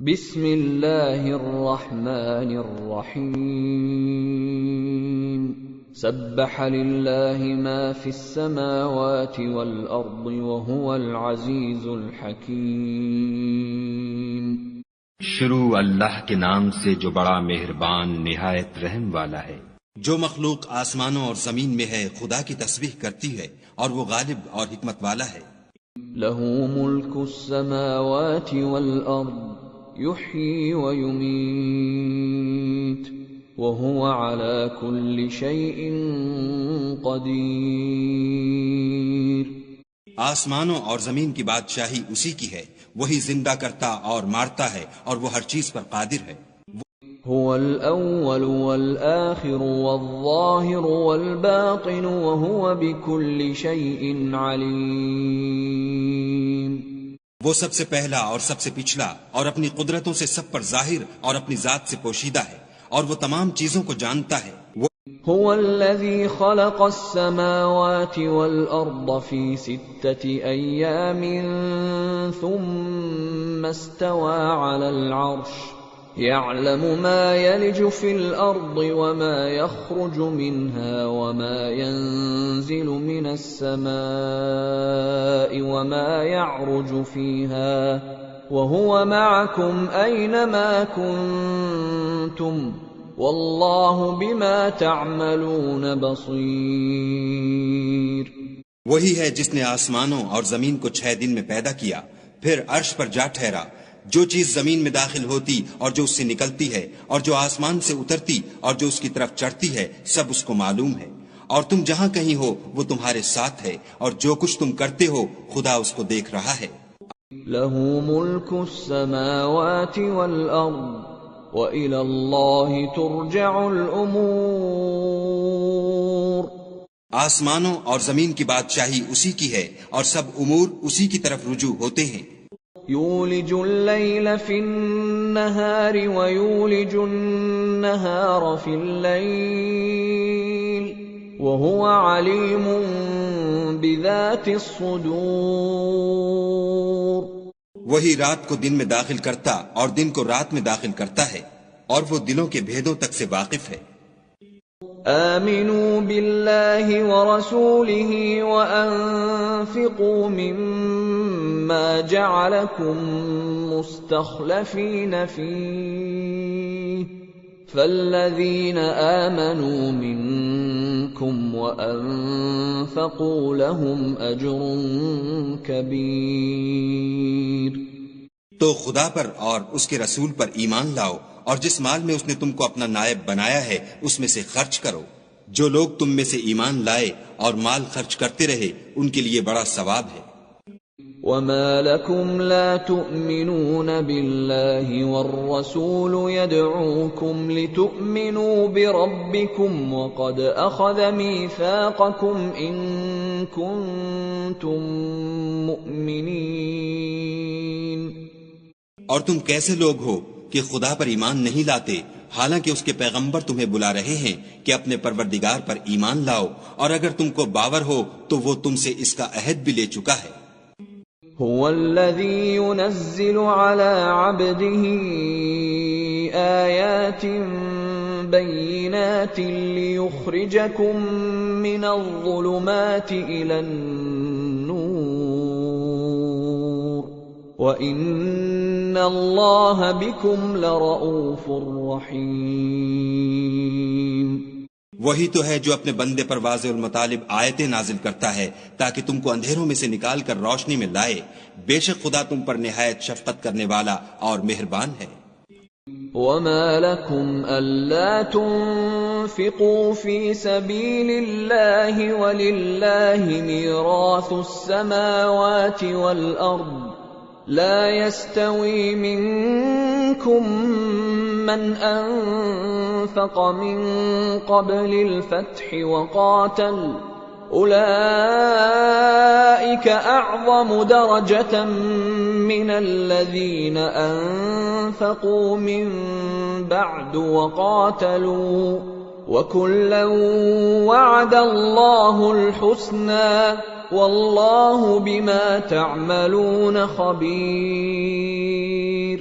بسم اللہ الرحمن الرحیم سبح للہ ما فی السماوات والارض وهو العزیز الحکیم۔ شروع اللہ کے نام سے جو بڑا مہربان نہایت رحم والا ہے۔ جو مخلوق آسمانوں اور زمین میں ہے خدا کی تسبیح کرتی ہے اور وہ غالب اور حکمت والا ہے۔ لہ ملک السماوات والارض یحیی ویمیت وهو على كل شيء قدیر۔ آسمانوں اور زمین کی بادشاہی اسی کی ہے، وہی زندہ کرتا اور مارتا ہے اور وہ ہر چیز پر قادر ہے۔ هو الاول والآخر والظاہر والباطن وهو بكل شيء علیم۔ وہ سب سے پہلا اور سب سے پچھلا اور اپنی قدرتوں سے سب پر ظاہر اور اپنی ذات سے پوشیدہ ہے اور وہ تمام چیزوں کو جانتا ہے۔ هو الذي خلق السماوات والأرض في 6 أيام ثم استوى على العرش يعلم ما يلج في الأرض وما يخرج منها وما ينزل من السماء وما يعرج فيها وهو معكم أينما كنتم واللہ بما تعملون بصیر۔ وہی ہے جس نے آسمانوں اور زمین کو 6 دن میں پیدا کیا، پھر عرش پر جا ٹھہرا۔ جو چیز زمین میں داخل ہوتی اور جو اس سے نکلتی ہے اور جو آسمان سے اترتی اور جو اس کی طرف چڑھتی ہے، سب اس کو معلوم ہے۔ اور تم جہاں کہیں ہو وہ تمہارے ساتھ ہے، اور جو کچھ تم کرتے ہو خدا اس کو دیکھ رہا ہے۔ لہ ملک السماوات والارض وَإِلَى اللَّهِ تُرْجَعُ الْأُمُورُ۔ آسمانوں اور زمین کی بادشاہی اسی کی ہے اور سب امور اسی کی طرف رجوع ہوتے ہیں۔ یولج اللیل فی النہار ویولج النہار فی اللیل وہو علیم بذات الصدور۔ وہی رات کو دن میں داخل کرتا اور دن کو رات میں داخل کرتا ہے اور وہ دلوں کے بھیدوں تک سے واقف ہے۔ آمنوا باللہ ورسولہ وانفقوا مما جعلکم مستخلفین فیہ فالذین آمنوا منکم وانفقوا لهم اجر کبیر۔ تو خدا پر اور اس کے رسول پر ایمان لاؤ اور جس مال میں اس نے تم کو اپنا نائب بنایا ہے اس میں سے خرچ کرو۔ جو لوگ تم میں سے ایمان لائے اور مال خرچ کرتے رہے ان کے لیے بڑا ثواب ہے۔ وما لكم لا تؤمنون بالله والرسول يدعوكم لتؤمنوا بربكم وقد أخذ ميثاقكم إن كنتم مؤمنين۔ اور تم کیسے لوگ ہو کہ خدا پر ایمان نہیں لاتے حالانکہ اس کے پیغمبر تمہیں بلا رہے ہیں کہ اپنے پروردگار پر ایمان لاؤ، اور اگر تم کو باور ہو تو وہ تم سے اس کا عہد بھی لے چکا ہے۔ هو الذي ينزل على عبده آيات بينات ليخرجكم من الظلمات إلى النور وإن الله بكم لرؤوف رحيم۔ وہی تو ہے جو اپنے بندے پر واضح المطالب آیتیں نازل کرتا ہے تاکہ تم کو اندھیروں میں سے نکال کر روشنی میں لائے۔ بے شک خدا تم پر نہایت شفقت کرنے والا اور مہربان ہے۔ وما لكم ألا تنفقوا في سبيل الله ولله ميراث السماوات والأرض لا يستوي منكم من أنفق من قبل الفتح وقاتل أولئك أعظم درجة من الذين أنفقوا من بعد وقاتلوا وكلا وعد الله الحسنى والله بما تعملون خبير۔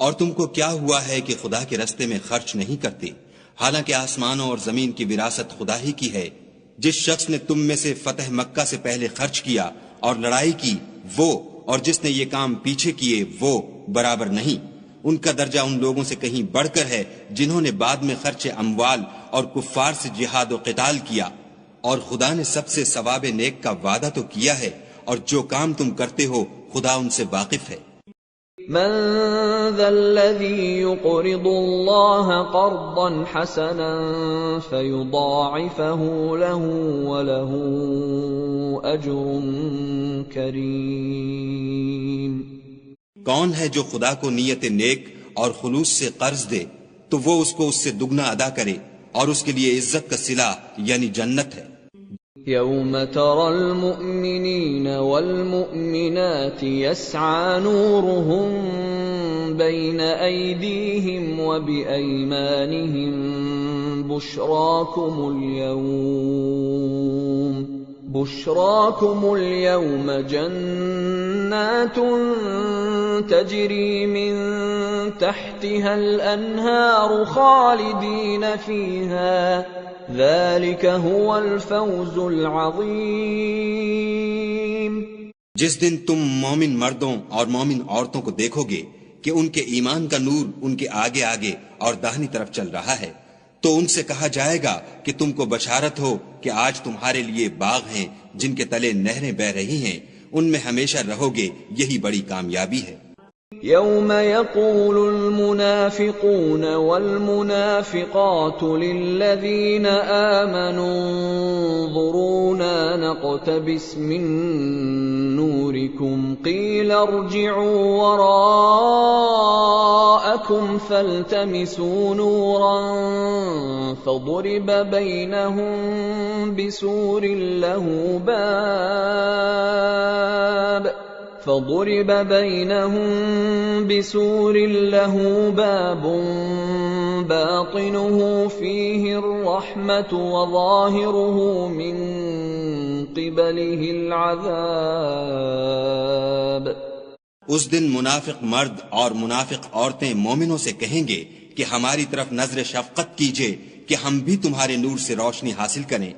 اور تم کو کیا ہوا ہے کہ خدا کے رستے میں خرچ نہیں کرتے، حالانکہ آسمانوں اور زمین کی وراثت خدا ہی کی ہے۔ جس شخص نے تم میں سے فتح مکہ سے پہلے خرچ کیا اور لڑائی کی وہ، اور جس نے یہ کام پیچھے کیے وہ برابر نہیں۔ ان کا درجہ ان لوگوں سے کہیں بڑھ کر ہے جنہوں نے بعد میں خرچ اموال اور کفار سے جہاد و قتال کیا، اور خدا نے سب سے ثواب نیک کا وعدہ تو کیا ہے، اور جو کام تم کرتے ہو خدا ان سے واقف ہے۔ من ذا الذي يقرض الله قرضا حسنا فيضاعفه له وله أجر كريم؟ کون ہے جو خدا کو نیت نیک اور خلوص سے قرض دے تو وہ اس کو اس سے دگنا ادا کرے، اور اس کے لیے عزت کا صلہ یعنی جنت ہے۔ يوم ترى المؤمنين والمؤمنات يسعى نورهم بين أيديهم وبأيمانهم بشراكم اليوم جنات تجري من تحتها الأنهار خالدين فيها ذلك هو الفوز العظیم۔ جس دن تم مومن مردوں اور مومن عورتوں کو دیکھو گے کہ ان کے ایمان کا نور ان کے آگے آگے اور داہنی طرف چل رہا ہے، تو ان سے کہا جائے گا کہ تم کو بشارت ہو کہ آج تمہارے لیے باغ ہیں جن کے تلے نہریں بہ رہی ہیں، ان میں ہمیشہ رہو گے، یہی بڑی کامیابی ہے۔ يوم يقول المنافقون والمنافقات للذين آمنوا انظرونا نقتبس من نوركم قيل ارجعوا وراءكم فالتمسوا نورا فضرب بينهم بسور له باب باطنه فيه الرحمة وظاهره من قبله العذاب۔ اس دن منافق مرد اور منافق عورتیں مومنوں سے کہیں گے کہ ہماری طرف نظر شفقت کیجئے کہ ہم بھی تمہارے نور سے روشنی حاصل کریں،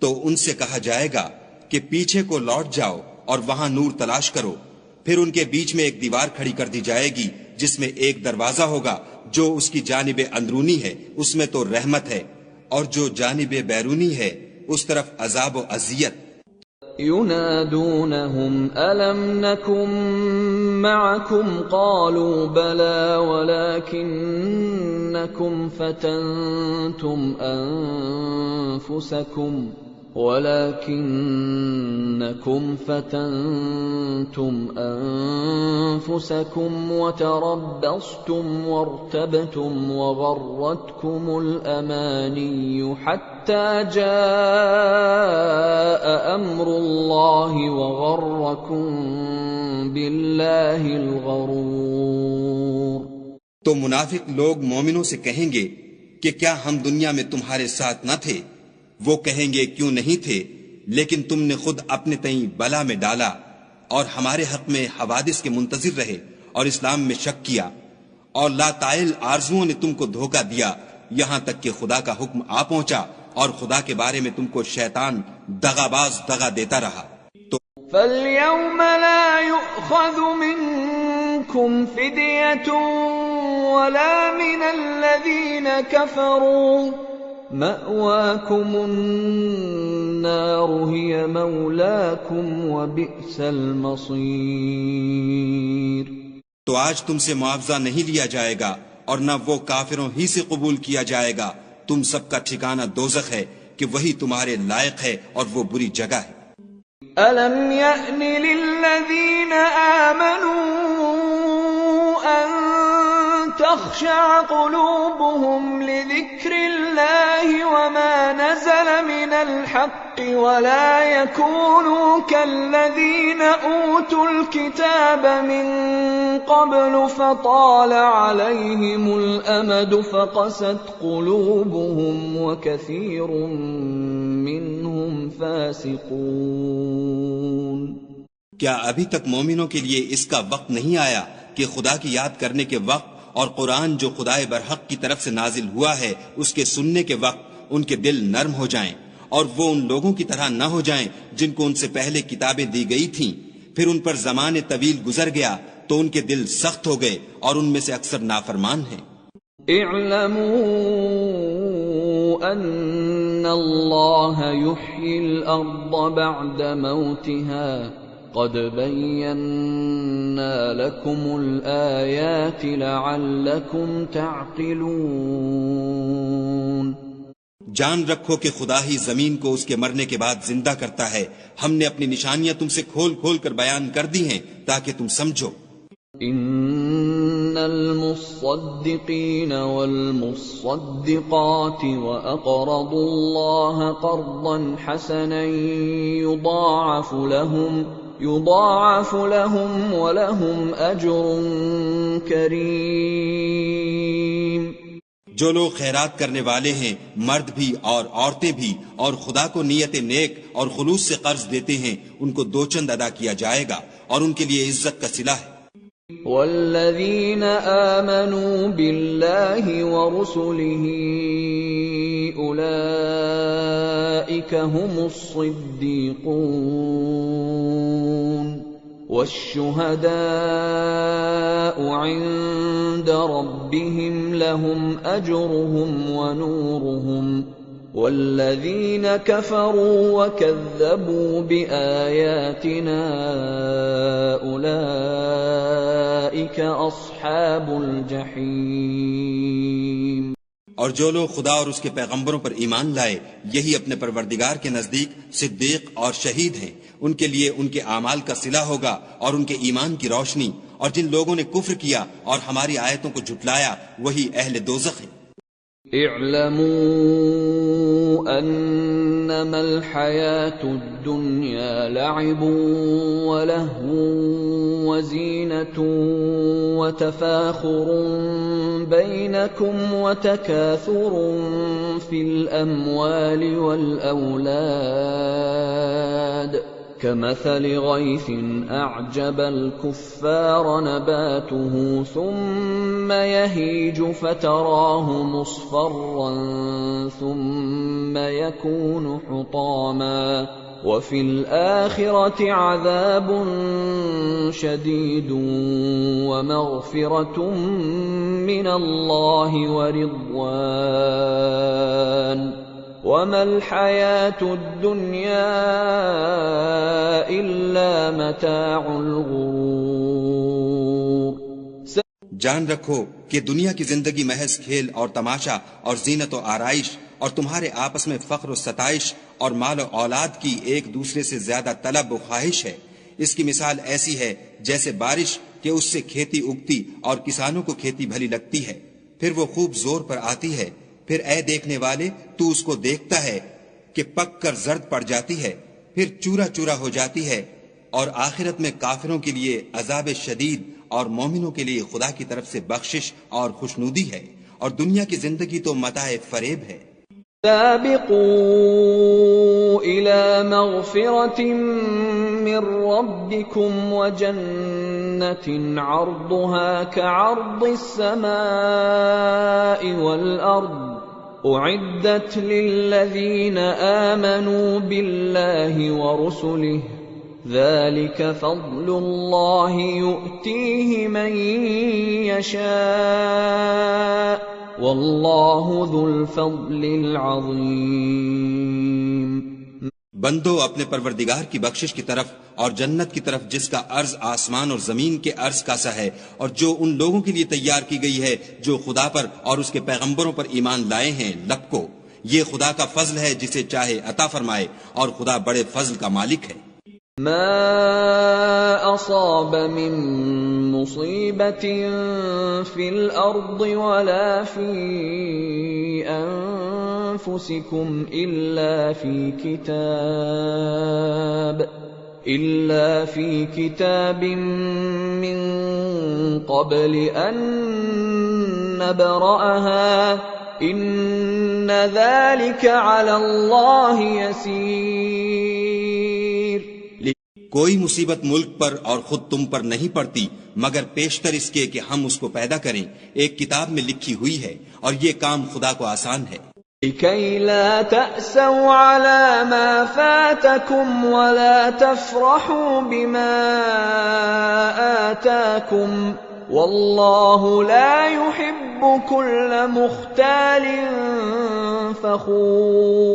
تو ان سے کہا جائے گا کہ پیچھے کو لوٹ جاؤ اور وہاں نور تلاش کرو۔ پھر ان کے بیچ میں ایک دیوار کھڑی کر دی جائے گی جس میں ایک دروازہ ہوگا، جو اس کی جانب اندرونی ہے اس میں تو رحمت ہے، اور جو جانب بیرونی ہے اس طرف عذاب و اذیت۔ ينادونهم ألم نكن معكم قالوا بلى ولكنكم فتنتم أنفسكم وتربصتم وارتبتم وغرتكم الأماني حتى جاء أمر الله وغركم بالله الغرور۔ تو منافق لوگ مومنوں سے کہیں گے کہ کیا ہم دنیا میں تمہارے ساتھ نہ تھے؟ وہ کہیں گے کیوں نہیں تھے، لیکن تم نے خود اپنے تئیں بلا میں ڈالا اور ہمارے حق میں حوادث کے منتظر رہے اور اسلام میں شک کیا، اور لا طائل آرزوؤں نے تم کو دھوکہ دیا، یہاں تک کہ خدا کا حکم آ پہنچا اور خدا کے بارے میں تم کو شیطان دغاباز دغا دیتا رہا۔ تو فَالْيَوْمَ لَا يُؤْخَذُ مِنْكُمْ فِدْيَةٌ وَلَا مِنَ الَّذِينَ كَفَرُوا مَأْوَاكُمُ النَّارُ هِيَ مَوْلَاكُمْ وَبِئْسَ الْمَصِيرُ۔ تو آج تم سے معاوضہ نہیں لیا جائے گا اور نہ وہ کافروں ہی سے قبول کیا جائے گا، تم سب کا ٹھکانہ دوزخ ہے کہ وہی تمہارے لائق ہے اور وہ بری جگہ ہے۔ أَلَمْ يَأْنِ لِلَّذِينَ آمَنُوا أَن تَخْشَعَ قُلُوبُهُمْ لِذِكْرِ اللَّهِ وَمَا نَزَلَ مِنَ الْحَقِّ وَلَا يَكُونُوا كَالَّذِينَ أُوتُوا الْكِتَابَ مِن قَبْلُ فَطَالَ عَلَيْهِمُ الْأَمَدُ فَقَسَتْ قُلُوبُهُمْ وَكَثِيرٌ مِّنْهُمْ فَاسِقُونَ۔ کیا ابھی تک مومنوں کے لیے اس کا وقت نہیں آیا کہ خدا کی یاد کرنے کے وقت اور قرآن جو خدائے برحق کی طرف سے نازل ہوا ہے اس کے سننے کے وقت ان کے دل نرم ہو جائیں، اور وہ ان لوگوں کی طرح نہ ہو جائیں جن کو ان سے پہلے کتابیں دی گئی تھیں، پھر ان پر زمانے طویل گزر گیا تو ان کے دل سخت ہو گئے اور ان میں سے اکثر نافرمان ہیں۔ اعلموا ان اللہ یحیی الارض بعد موتها قد بینا لکم الآیات لعلکم تعقلون۔ جان رکھو کہ خدا ہی زمین کو اس کے مرنے کے بعد زندہ کرتا ہے، ہم نے اپنی نشانیاں تم سے کھول کھول کر بیان کر دی ہیں تاکہ تم سمجھو۔ ان المصدقین والمصدقات واقرضوا اللہ قرضا حسنا يضاعف لهم ولهم اجر کریم۔ جو لوگ خیرات کرنے والے ہیں، مرد بھی اور عورتیں بھی، اور خدا کو نیت نیک اور خلوص سے قرض دیتے ہیں، ان کو دو چند ادا کیا جائے گا اور ان کے لیے عزت کا صلہ ہے۔ والذین آمنوا باللہ ورسلہ اولئک هم الصدیقون والشهداء عند ربهم لهم أجرهم ونورهم والذين كفروا وكذبوا بآياتنا أولئك أصحاب الجحيم۔ اور جو لوگ خدا اور اس کے پیغمبروں پر ایمان لائے، یہی اپنے پروردگار کے نزدیک صدیق اور شہید ہیں، ان کے لیے ان کے اعمال کا صلہ ہوگا اور ان کے ایمان کی روشنی، اور جن لوگوں نے کفر کیا اور ہماری آیتوں کو جھٹلایا وہی اہل دوزخ ہیں۔ اعلموا انما الحیاة الدنیا لعب ولہو وزینة وتفاخر بینکم وتکاثر فی الاموال والاولاد كمثل غيث أعجب الكفار نباته ثم يهيج فتراه مصفرا ثم يكون حطاما وفي الآخرة عذاب شديد ومغفرة من الله ورضوان وما الحياة الدنيا إلا متاع الغرور۔ جان رکھو کہ دنیا کی زندگی محض کھیل اور تماشا اور زینت و آرائش اور تمہارے آپس میں فخر و ستائش اور مال و اولاد کی ایک دوسرے سے زیادہ طلب و خواہش ہے۔ اس کی مثال ایسی ہے جیسے بارش کہ اس سے کھیتی اگتی اور کسانوں کو کھیتی بھلی لگتی ہے، پھر وہ خوب زور پر آتی ہے، پھر اے دیکھنے والے تو اس کو دیکھتا ہے کہ پک کر زرد پڑ جاتی ہے، پھر چورا چورا ہو جاتی ہے، اور آخرت میں کافروں کے لیے عذاب شدید اور مومنوں کے لیے خدا کی طرف سے بخشش اور خوشنودی ہے، اور دنیا کی زندگی تو متاع فریب ہے۔ سابقوا إلى مغفرة من ربكم وجنة عرضها كعرض السماء والأرض أعدت للذين آمنوا بالله ورسله ذلك فضل الله يؤتيه من يشاء واللہ ذو الفضل العظیم۔ بندو اپنے پروردگار کی بخشش کی طرف اور جنت کی طرف جس کا عرض آسمان اور زمین کے عرض کا سا ہے، اور جو ان لوگوں کے لیے تیار کی گئی ہے جو خدا پر اور اس کے پیغمبروں پر ایمان لائے ہیں، لبکو، یہ خدا کا فضل ہے جسے چاہے عطا فرمائے، اور خدا بڑے فضل کا مالک ہے۔ ما اصاب من مصیبت فی الارض ولا فی انفسکم الا فی کتاب من قبل ان نبرأها ان ذلك علی اللہ یسیر۔ کوئی مصیبت ملک پر اور خود تم پر نہیں پڑتی مگر پیشتر اس کے کہ ہم اس کو پیدا کریں، ایک کتاب میں لکھی ہوئی ہے، اور یہ کام خدا کو آسان ہے۔ لكي لا تأسوا على ما فاتكم ولا تفرحوا بما آتاكم والله لا يحب كل مختال فخور۔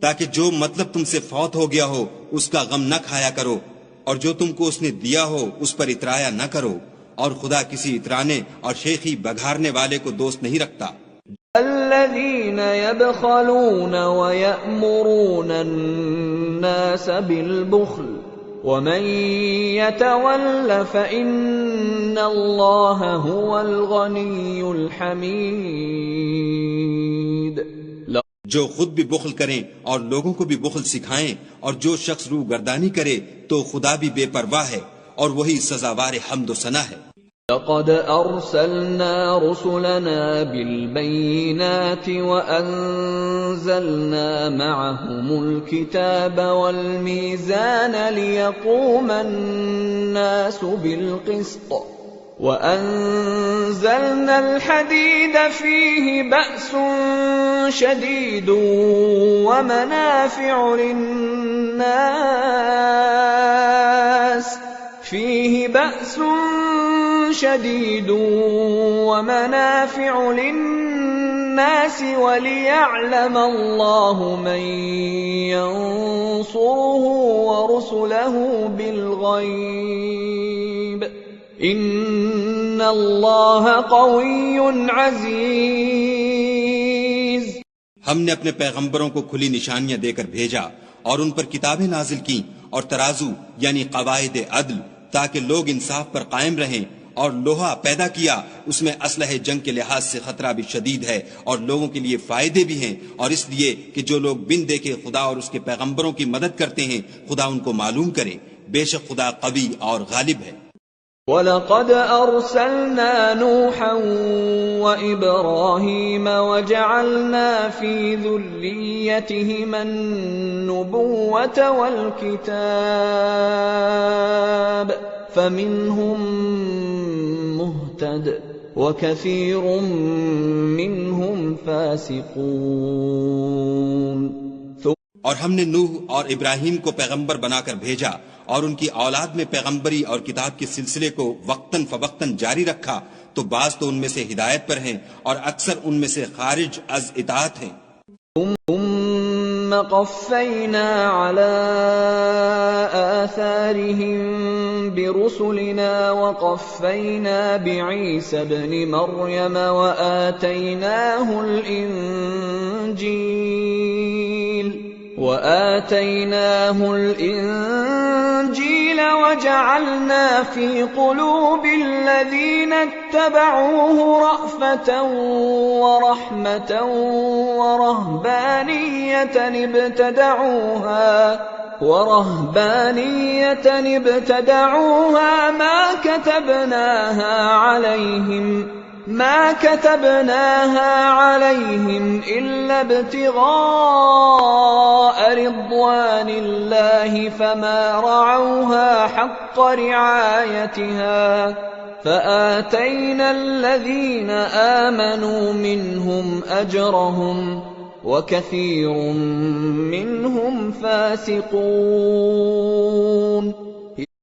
تاکہ جو مطلب تم سے فوت ہو گیا ہو اس کا غم نہ کھایا کرو، اور جو تم کو اس نے دیا ہو اس پر اترایا نہ کرو، اور خدا کسی اترانے اور شیخی بگھارنے والے کو دوست نہیں رکھتا۔ الذين يبخلون ويأمرون الناس بالبخل ومن يتول فإن الله هو الغني الحميد۔ جو خود بھی بخل کریں اور لوگوں کو بھی بخل سکھائیں، اور جو شخص روح گردانی کرے تو خدا بھی بے پرواہ ہے اور وہی سزاوار حمد و ثنا ہے۔ لقد أرسلنا رسلنا بالبينات وأنزلنا معهم الكتاب والميزان ليقوم الناس بالقسط وأنزلنا الحديد فيه بأس شديد ومنافع للناس وليعلم الله من ينصره ورسله بالغيب إن الله قوي عزيز۔ ہم نے اپنے پیغمبروں کو کھلی نشانیاں دے کر بھیجا اور ان پر کتابیں نازل کی اور ترازو یعنی قواعد عدل، تاکہ لوگ انصاف پر قائم رہیں، اور لوہا پیدا کیا، اس میں اسلحہ جنگ کے لحاظ سے خطرہ بھی شدید ہے اور لوگوں کے لیے فائدے بھی ہیں، اور اس لیے کہ جو لوگ بن دیکھے خدا اور اس کے پیغمبروں کی مدد کرتے ہیں خدا ان کو معلوم کرے، بے شک خدا قوی اور غالب ہے۔ وَلَقَدْ أَرْسَلْنَا نُوحًا وَإِبْرَاهِيمَ وَجَعَلْنَا فِي ذُرِّيَّتِهِمَا النُّبُوَّةَ وَالْكِتَابَ فَمِنْهُمْ مُهْتَدٍ وَكَثِيرٌ مِّنْهُمْ فَاسِقُونَ۔ اور ہم نے نوح اور ابراہیم کو پیغمبر بنا کر بھیجا اور ان کی اولاد میں پیغمبری اور کتاب کے سلسلے کو وقتاً فوقتاً جاری رکھا، تو بعض تو ان میں سے ہدایت پر ہیں اور اکثر ان میں سے خارج از اطاعت ہیں۔ ثم قفينا على آثارهم برسلنا وقفينا بعيسى ابن مريم وآتيناه الإنجيل وجعلنا في قلوب الذين اتبعوه رأفة ورحمة ورهبانية ابتدعوها ما كتبناها عليهم إلا ابتغاء رضوان الله فما رعوها حق رعايتها فآتينا الذين آمنوا منهم أجرهم وكثير منهم فاسقون۔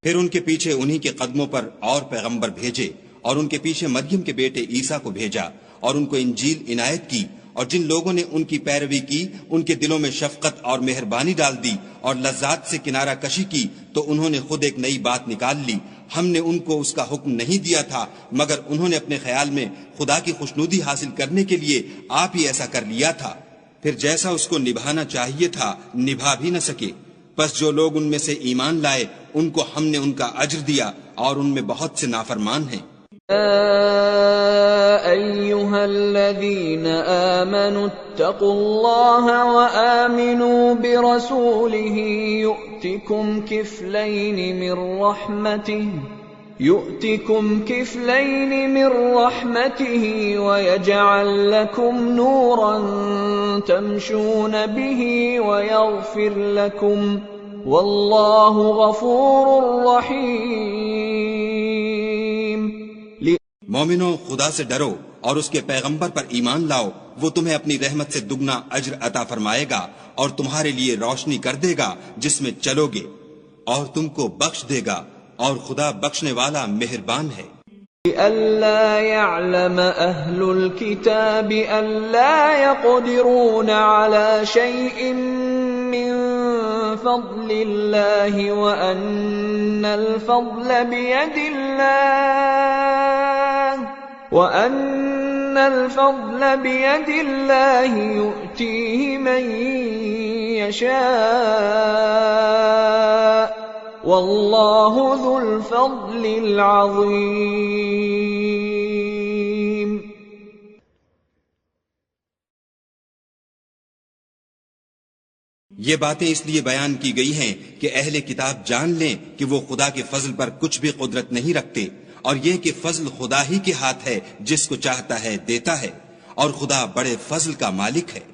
پھر ان کے پیچھے انہی کے قدموں پر اور پیغمبر بھیجے، اور ان کے پیچھے مریم کے بیٹے عیسیٰ کو بھیجا اور ان کو انجیل عنایت کی، اور جن لوگوں نے ان کی پیروی کی ان کے دلوں میں شفقت اور مہربانی ڈال دی اور لذات سے کنارہ کشی کی، تو انہوں نے خود ایک نئی بات نکال لی۔ ہم نے ان کو اس کا حکم نہیں دیا تھا مگر انہوں نے اپنے خیال میں خدا کی خوشنودی حاصل کرنے کے لیے آپ ہی ایسا کر لیا تھا، پھر جیسا اس کو نبھانا چاہیے تھا نبھا بھی نہ سکے۔ پس جو لوگ ان میں سے ایمان لائے ان کو ہم نے ان کا اجر دیا، اور ان میں بہت سے نافرمان ہیں۔ يا أيها الذين آمنوا اتقوا الله وآمنوا برسوله يؤتكم كفلين من رحمته ويجعل لكم نورا تمشون به ويغفر لكم واللہ غفور رحیم۔ مومنوں، خدا سے ڈرو اور اس کے پیغمبر پر ایمان لاؤ، وہ تمہیں اپنی رحمت سے دگنا اجر عطا فرمائے گا اور تمہارے لیے روشنی کر دے گا جس میں چلو گے، اور تم کو بخش دے گا، اور خدا بخشنے والا مہربان ہے۔ أَلَّا يَعْلَمَ أَهْلُ الْكِتَابِ أَلَّا يَقْدِرُونَ عَلَى شَيْءٍ مِّن فَضْلِ اللَّهِ وَأَنَّ الْفَضْلَ بِيَدِ اللَّهِ يُؤْتِيهِ مَن يَشَاءُ واللہ ذو الفضل العظیم۔ یہ باتیں اس لیے بیان کی گئی ہیں کہ اہل کتاب جان لیں کہ وہ خدا کے فضل پر کچھ بھی قدرت نہیں رکھتے، اور یہ کہ فضل خدا ہی کے ہاتھ ہے، جس کو چاہتا ہے دیتا ہے، اور خدا بڑے فضل کا مالک ہے۔